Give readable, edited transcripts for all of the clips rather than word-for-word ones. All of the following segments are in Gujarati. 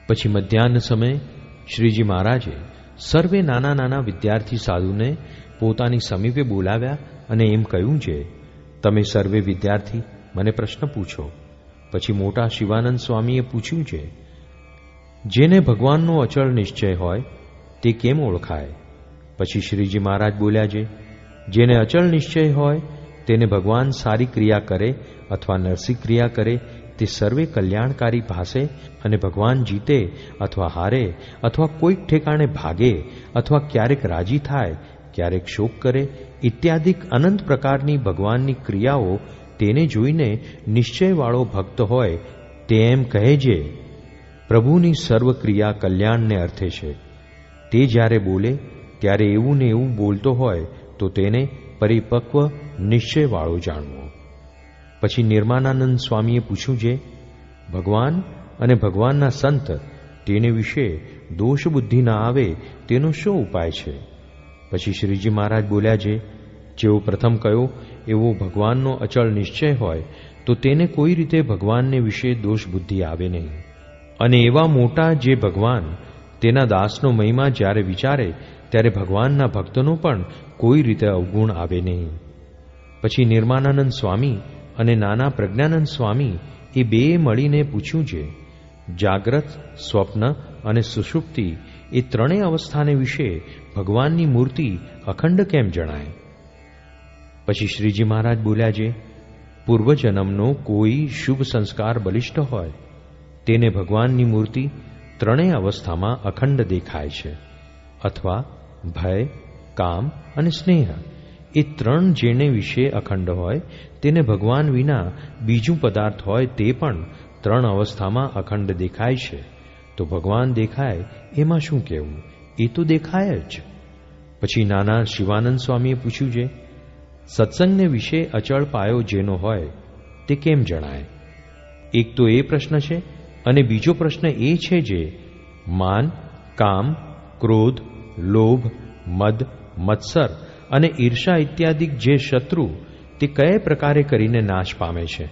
પછી મધ્યાહન સમયે શ્રીજી મહારાજે સર્વે નાના નાના વિદ્યાર્થી સાધુને પોતાની સમીપે બોલાવ્યા અને એમ કહ્યું છે, તમે સર્વે વિદ્યાર્થી મને પ્રશ્ન પૂછો. પછી મોટા શિવાનંદ સ્વામીએ પૂછ્યું છે, જેને ભગવાનનો અચળ નિશ્ચય હોય તે કેમ ઓળખાય? પછી શ્રીજી મહારાજ બોલ્યા છે, જેને અચળ નિશ્ચય હોય તેને ભગવાન સારી ક્રિયા કરે અથવા નરસિંહ ક્રિયા કરે તે સર્વે કલ્યાણકારી ભાસે અને ભગવાન જીતે અથવા હારે અથવા કોઈક ઠેકાણે ભાગે અથવા ક્યારેક રાજી થાય, ક્યારેક શોક કરે ઇત્યાદિક અનંત પ્રકારની ભગવાનની ક્રિયાઓ તેને જોઈને નિશ્ચયવાળો ભક્ત હોય તે એમ કહે છે, પ્રભુની સર્વ ક્રિયા કલ્યાણને અર્થે છે. તે જ્યારે બોલે ત્યારે એવું ને એવું બોલતો હોય તો તેને પરિપક્વ નિશ્ચયવાળો જાણવો. પછી નિર્માનાનંદ સ્વામીએ પૂછ્યું છે, ભગવાન અને ભગવાનના સંત તેને વિશે દોષ બુદ્ધિ ના આવે તેનો શું ઉપાય છે? પછી શ્રીજી મહારાજ બોલ્યા છે, જેવો પ્રથમ કહ્યો એવો ભગવાનનો અચળ નિશ્ચય હોય તો તેને કોઈ રીતે ભગવાનને વિશે દોષ બુદ્ધિ આવે નહીં. અને એવા મોટા જે ભગવાન તેના દાસનો મહિમા જ્યારે વિચારે ત્યારે ભગવાનના ભક્તનો પણ કોઈ રીતે અવગુણ આવે નહીં. પછી નિર્માનાનંદ સ્વામી અને નાના પ્રજ્ઞાનંદ સ્વામી એ બે મળીને પૂછ્યું છે, જાગ્રત, સ્વપ્ન અને સુષુપ્તિ એ ત્રણેય અવસ્થાને વિશે ભગવાનની મૂર્તિ અખંડ કેમ જણાય? પછી શ્રીજી મહારાજ બોલ્યા છે, પૂર્વજન્મનો કોઈ શુભ સંસ્કાર બલિષ્ઠ હોય તેને ભગવાનની મૂર્તિ ત્રણેય અવસ્થામાં અખંડ દેખાય છે. અથવા ભય, કામ અને સ્નેહ એ ત્રણ જેને વિશે અખંડ હોય તેને ભગવાન વિના બીજું પદાર્થ હોય તે પણ ત્રણ અવસ્થામાં અખંડ દેખાય છે. તો ભગવાન દેખાય એમાં શું કહેવું? એ તો દેખાય જ. પછી નાના શિવાનંદ સ્વામીએ પૂછ્યું છે, સત્સંગને વિશે અચળ પાયો જેનો હોય તે કેમ જણાય? એક તો એ પ્રશ્ન છે અને બીજો પ્રશ્ન એ છે જે માન, કામ, ક્રોધ, લોભ, મદ, મત્સર અને ઈર્ષા ઇત્યાદિક જે શત્રુ તે કયા પ્રકારે કરીને નાશ પામે છે?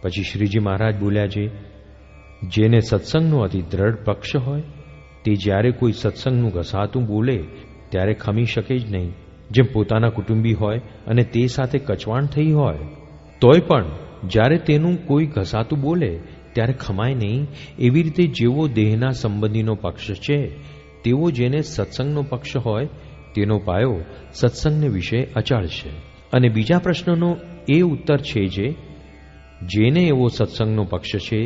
પછી શ્રીજી મહારાજ બોલ્યા છે, જેને સત્સંગનો અતિ દ્રઢ પક્ષ હોય તે જ્યારે કોઈ સત્સંગનું ઘસાતું બોલે ત્યારે ખમી શકે જ નહીં. જેમ પોતાના કુટુંબી હોય અને તે સાથે કચવાણ થઈ હોય તોય પણ જ્યારે તેનું કોઈ ઘસાતું બોલે ત્યારે ખમાય નહીં. એવી રીતે જેવો દેહના સંબંધીનો પક્ષ છે તેવો જેને સત્સંગનો પક્ષ હોય તેનો પાયો સત્સંગને વિશે અચળ છે. અને બીજા પ્રશ્નનો એ ઉત્તર છે જે જેને એવો સત્સંગનો પક્ષ છે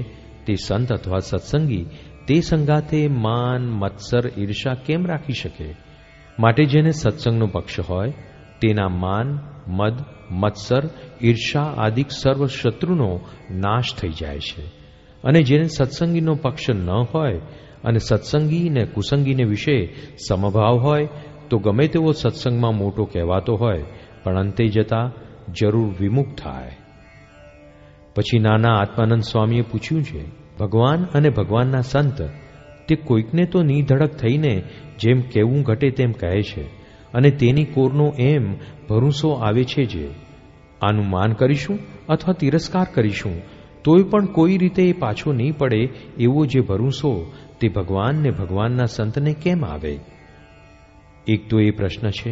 તે સંત અથવા સત્સંગી તે સંગાથે માન, મત્સર, ઈર્ષા કેમ રાખી શકે? માટે જેને સત્સંગનો પક્ષ હોય તેના માન, મદ, મત્સર, ઈર્ષા આદિક સર્વ શત્રુનો નાશ થઈ જાય છે. અને જેને સત્સંગીનો પક્ષ ન હોય અને સત્સંગી ને કુસંગીને વિશે સમભાવ હોય તો ગમે તેવો સત્સંગમાં મોટો કહેવાતો હોય પણ અંતે જતા જરૂર વિમુખ થાય. પછી નાના આત્માનંદ સ્વામીએ પૂછ્યું છે, ભગવાન અને ભગવાનના સંત તે કોઈકને તો નિધડક થઈને જેમ કેવું ઘટે તેમ કહે છે અને તેની કોરનો એમ ભરોસો આવે છે જે આનું માન કરીશું અથવા તિરસ્કાર કરીશું તોય પણ કોઈ રીતે એ પાછો નહીં પડે એવો જે ભરોસો તે ભગવાન ને ભગવાનના સંતને કેમ આવે? એક તો એ પ્રશ્ન છે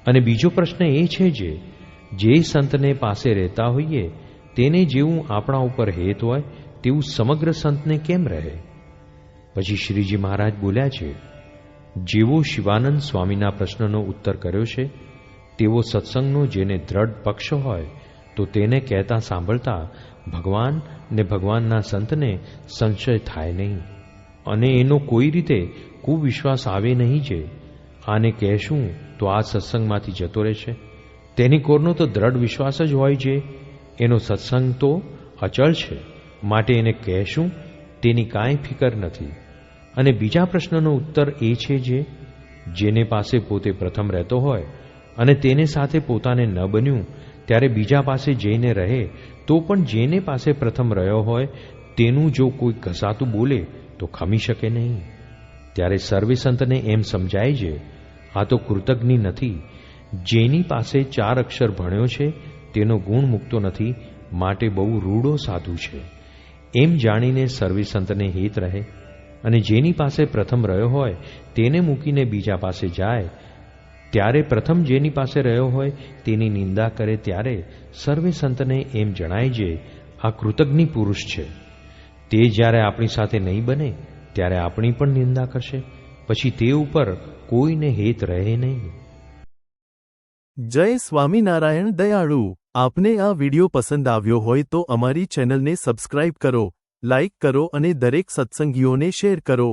અને બીજો પ્રશ્ન એ છે જે સંતને પાસે રહેતા હોઈએ તેને જેવું આપણા ઉપર હેત હોય તેવું સમગ્ર સંતને કેમ રહે? પછી શ્રીજી મહારાજ બોલ્યા છે, જેવો શિવાનંદ સ્વામીના પ્રશ્નનો ઉત્તર કર્યો છે તેવો સત્સંગનો જેને દ્રઢ પક્ષ હોય તો તેને કહેતા સાંભળતા ભગવાન ને ભગવાનના સંતને સંશય થાય નહીં અને એનો કોઈ રીતે કુવિશ્વાસ આવે નહીં જે આને કહેશું તો આ સત્સંગમાંથી જતો રહેશે. તેની કોરનો તો દ્રઢ વિશ્વાસ જ હોય છે એનો સત્સંગ તો અચળ છે માટે એને કહેશું તેની કાંઈ ફિકર નથી. અને બીજા પ્રશ્નનો ઉત્તર એ છે જેને પાસે પોતે પ્રથમ રહેતો હોય અને તેને સાથે પોતાને ન બન્યું ત્યારે બીજા પાસે જઈને રહે તો પણ જેને પાસે પ્રથમ રહ્યો હોય તેનું જો કોઈ ઘસાતું બોલે તો ખમી શકે નહીં. ત્યારે સર્વે સંતને એમ સમજાય છે આ તો કૃતજ્ઞ નથી, જેની પાસે 4 અક્ષર ભણ્યો છે તેનો ગુણ મૂકતો નથી માટે બહુ રૂડો સાધુ છે. એમ જાણીને સર્વે સંતને હિત રહે અને જેની પાસે પ્રથમ રહ્યો હોય તેને મૂકીને બીજા પાસે જાય, ત્યારે પ્રથમ જેની પાસે રહ્યો હોય તેની નિંદા કરે ત્યારે સર્વે સંતને એમ જણાય જે આ કૃતજ્ઞ પુરુષ છે. તે જ્યારે આપણી સાથે નહીં બને ત્યારે આપણી પણ નિંદા કરશે, પછી તે ઉપર કોઈને હેત રહે નહીં. જય સ્વામિનારાયણ દયાળુ. આપને આ વિડિયો પસંદ આવ્યો હોય તો અમારી ચેનલને સબસ્ક્રાઇબ કરો, લાઇક કરો અને દરેક સત્સંગીઓને શેર કરો.